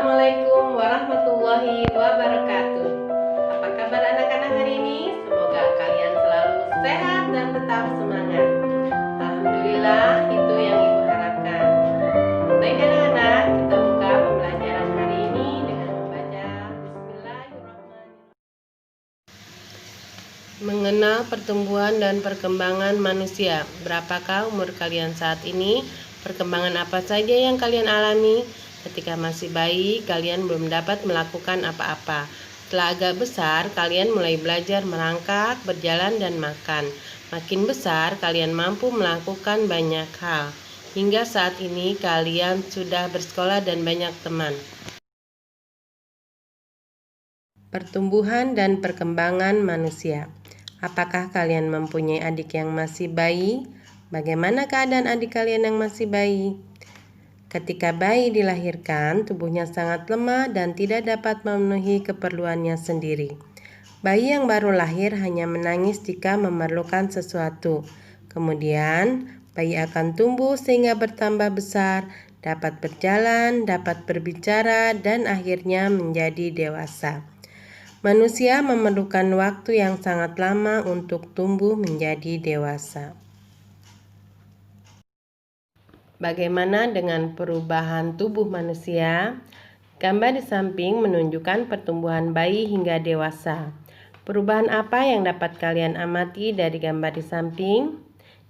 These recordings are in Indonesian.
Assalamualaikum warahmatullahi wabarakatuh. Apa kabar anak-anak hari ini? Semoga kalian selalu sehat dan tetap semangat. Alhamdulillah, itu yang Ibu harapkan. Baik anak-anak, kita buka pembelajaran hari ini dengan membaca Bismillahirrahmanirrahim. Mengenal pertumbuhan dan perkembangan manusia. Berapakah umur kalian saat ini? Perkembangan apa saja yang kalian alami? Ketika masih bayi, kalian belum dapat melakukan apa-apa. Setelah agak besar, kalian mulai belajar merangkak, berjalan, dan makan. Makin besar, kalian mampu melakukan banyak hal. Hingga saat ini, kalian sudah bersekolah dan banyak teman. Pertumbuhan dan perkembangan manusia. Apakah kalian mempunyai adik yang masih bayi? Bagaimana keadaan adik kalian yang masih bayi? Ketika bayi dilahirkan, tubuhnya sangat lemah dan tidak dapat memenuhi keperluannya sendiri. Bayi yang baru lahir hanya menangis jika memerlukan sesuatu. Kemudian, bayi akan tumbuh sehingga bertambah besar, dapat berjalan, dapat berbicara, dan akhirnya menjadi dewasa. Manusia memerlukan waktu yang sangat lama untuk tumbuh menjadi dewasa. Bagaimana dengan perubahan tubuh manusia? Gambar di samping menunjukkan pertumbuhan bayi hingga dewasa. Perubahan apa yang dapat kalian amati dari gambar di samping?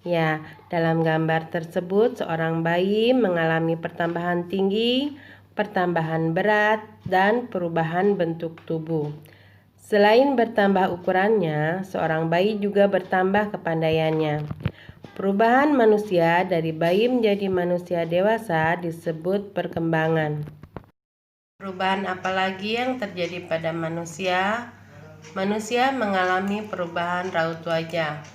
Ya, dalam gambar tersebut seorang bayi mengalami pertambahan tinggi, pertambahan berat, dan perubahan bentuk tubuh. Selain bertambah ukurannya, seorang bayi juga bertambah kepandaiannya. Perubahan manusia dari bayi menjadi manusia dewasa disebut perkembangan. Perubahan apa lagi yang terjadi pada manusia? Manusia mengalami perubahan raut wajah.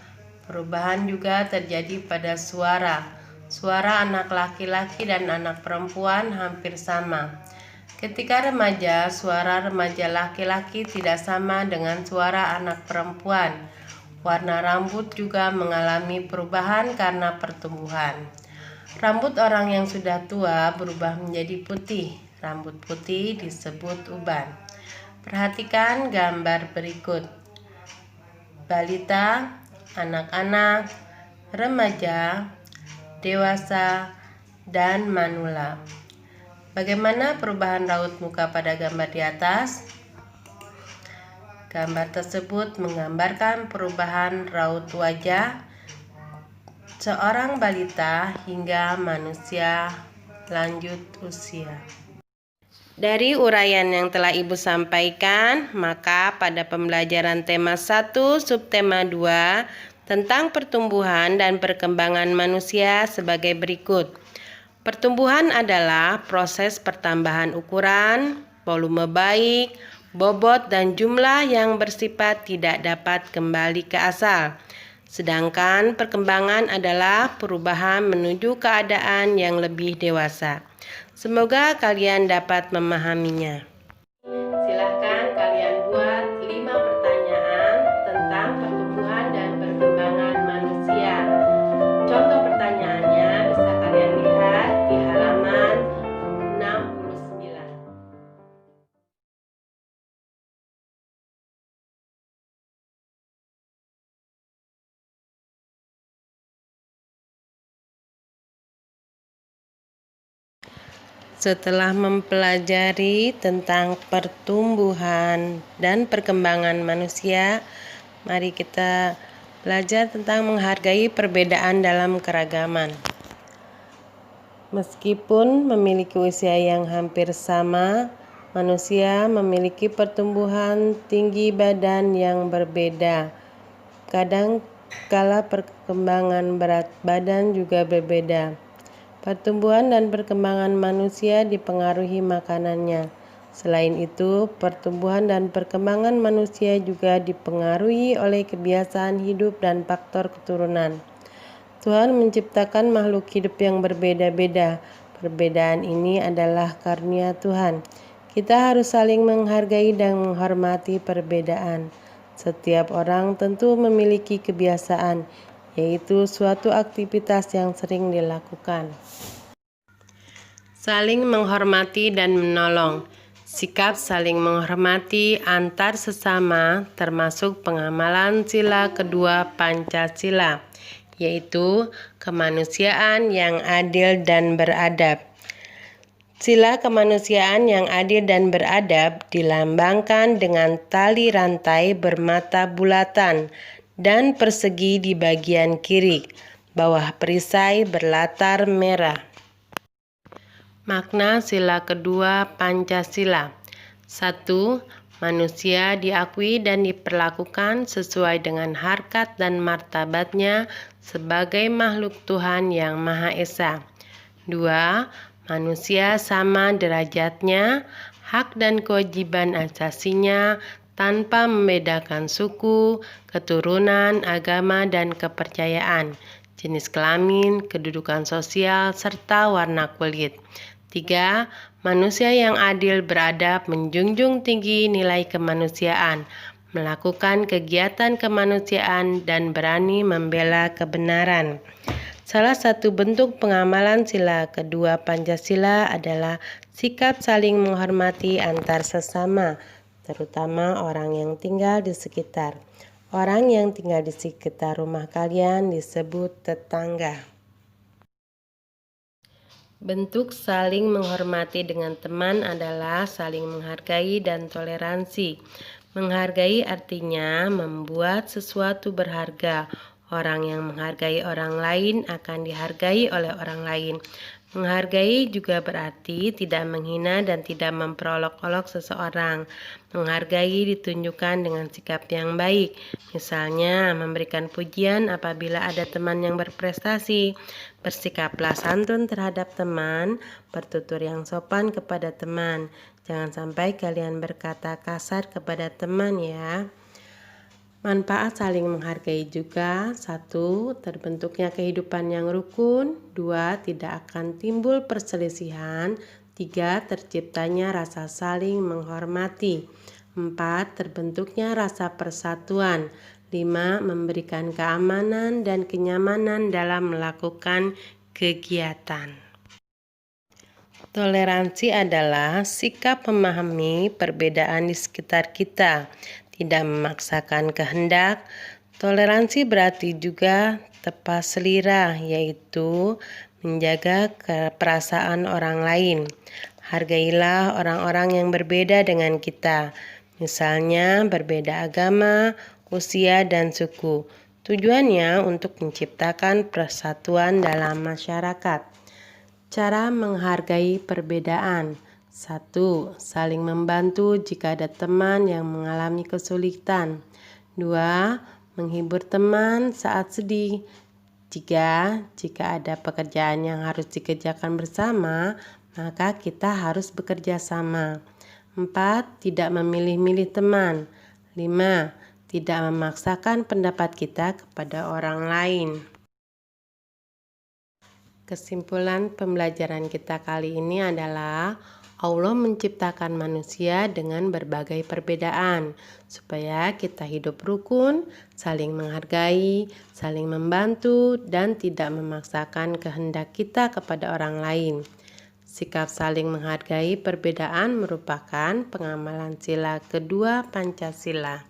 Perubahan juga terjadi pada suara. Suara anak laki-laki dan anak perempuan hampir sama. Ketika remaja, suara remaja laki-laki tidak sama dengan suara anak perempuan. Warna rambut juga mengalami perubahan karena pertumbuhan. Rambut orang yang sudah tua berubah menjadi putih. Rambut putih disebut uban. Perhatikan gambar berikut. Balita, anak-anak, remaja, dewasa, dan manula. Bagaimana perubahan raut muka pada gambar di atas? Gambar tersebut menggambarkan perubahan raut wajah seorang balita hingga manusia lanjut usia. Dari uraian yang telah Ibu sampaikan, maka pada pembelajaran tema 1 subtema 2 tentang pertumbuhan dan perkembangan manusia sebagai berikut. Pertumbuhan adalah proses pertambahan ukuran, volume baik, bobot dan jumlah yang bersifat tidak dapat kembali ke asal. Sedangkan perkembangan adalah perubahan menuju keadaan yang lebih dewasa. Semoga kalian dapat memahaminya. Silakan kalian buat 5 pertanyaan tentang pertumbuhan dan perkembangan manusia. Contoh pertanyaannya bisa kalian lihat di halaman 69. Setelah mempelajari tentang pertumbuhan dan perkembangan manusia, mari kita belajar tentang menghargai perbedaan dalam keragaman. Meskipun memiliki usia yang hampir sama, manusia memiliki pertumbuhan tinggi badan yang berbeda. Kadang kala perkembangan berat badan juga berbeda. Pertumbuhan dan perkembangan manusia dipengaruhi makanannya. Selain itu, pertumbuhan dan perkembangan manusia juga dipengaruhi oleh kebiasaan hidup dan faktor keturunan. Tuhan menciptakan makhluk hidup yang berbeda-beda. Perbedaan ini adalah karunia Tuhan. Kita harus saling menghargai dan menghormati perbedaan. Setiap orang tentu memiliki kebiasaan, yaitu suatu aktivitas yang sering dilakukan. Saling menghormati dan menolong. Sikap saling menghormati antar sesama termasuk pengamalan sila kedua Pancasila, yaitu kemanusiaan yang adil dan beradab. Sila kemanusiaan yang adil dan beradab dilambangkan dengan tali rantai bermata bulatan dan persegi di bagian kiri, bawah perisai berlatar merah. Makna sila kedua Pancasila. 1. Manusia diakui dan diperlakukan sesuai dengan harkat dan martabatnya sebagai makhluk Tuhan yang Maha Esa. 2. Manusia sama derajatnya, hak dan kewajiban asasinya tanpa membedakan suku, keturunan, agama, dan kepercayaan, jenis kelamin, kedudukan sosial, serta warna kulit. 3. Manusia yang adil beradab menjunjung tinggi nilai kemanusiaan, melakukan kegiatan kemanusiaan dan berani membela kebenaran. Salah satu bentuk pengamalan sila kedua Pancasila adalah sikap saling menghormati antar sesama, terutama orang yang tinggal di sekitar. Orang yang tinggal di sekitar rumah kalian disebut tetangga. Bentuk saling menghormati dengan teman adalah saling menghargai dan toleransi. Menghargai artinya membuat sesuatu berharga. Orang yang menghargai orang lain akan dihargai oleh orang lain. Menghargai juga berarti tidak menghina dan tidak memperolok-olok seseorang. Menghargai ditunjukkan dengan sikap yang baik. Misalnya, memberikan pujian apabila ada teman yang berprestasi. Bersikaplah santun terhadap teman, bertutur yang sopan kepada teman. Jangan sampai kalian berkata kasar kepada teman ya. Manfaat saling menghargai juga: 1. Terbentuknya kehidupan yang rukun. 2. Tidak akan timbul perselisihan. 3. Terciptanya rasa saling menghormati. 4. Terbentuknya rasa persatuan. 5. Memberikan keamanan dan kenyamanan dalam melakukan kegiatan. Toleransi adalah sikap memahami perbedaan di sekitar kita, tidak memaksakan kehendak. Toleransi berarti juga tepat selera, yaitu menjaga perasaan orang lain. Hargailah orang-orang yang berbeda dengan kita, misalnya berbeda agama, usia, dan suku. Tujuannya untuk menciptakan persatuan dalam masyarakat. Cara menghargai perbedaan. 1. Saling membantu jika ada teman yang mengalami kesulitan. 2. Menghibur teman saat sedih. 3. Jika ada pekerjaan yang harus dikerjakan bersama, maka kita harus bekerja sama. 4. Tidak memilih-milih teman. 5. Tidak memaksakan pendapat kita kepada orang lain. Kesimpulan pembelajaran kita kali ini adalah Allah menciptakan manusia dengan berbagai perbedaan supaya kita hidup rukun, saling menghargai, saling membantu, dan tidak memaksakan kehendak kita kepada orang lain. Sikap saling menghargai perbedaan merupakan pengamalan sila kedua Pancasila.